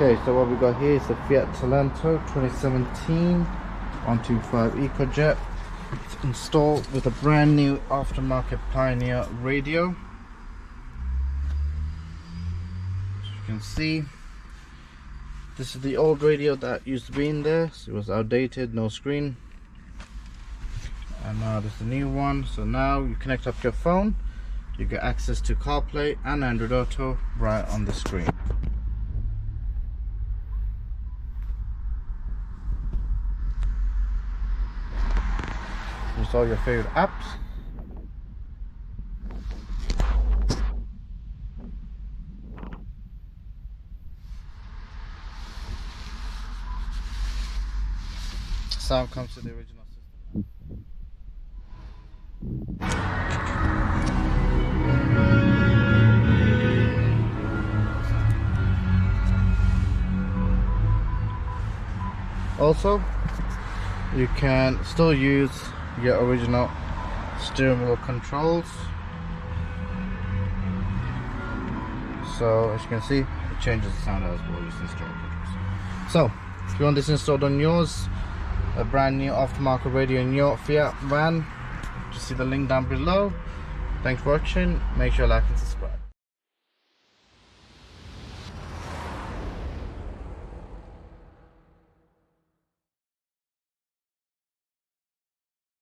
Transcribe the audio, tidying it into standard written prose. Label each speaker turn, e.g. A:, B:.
A: Okay, so what we got here is the Fiat Talento 2017 125 EcoJet. It's installed with a brand new aftermarket Pioneer radio. As you can see, this is the old radio that used to be in there, so it was outdated, no screen. And now this is the new one. So now you connect up your phone, you get access to Carplay and Android Auto right on the screen. Install your favorite apps. Sound comes to the original system. Also, you can still use your original steering wheel controls. So as you can see, it changes the sound as well using steering controls. So if you want this installed on yours, a brand new aftermarket radio in your Fiat van, just see the link down below. Thanks for watching. Make sure you like and subscribe.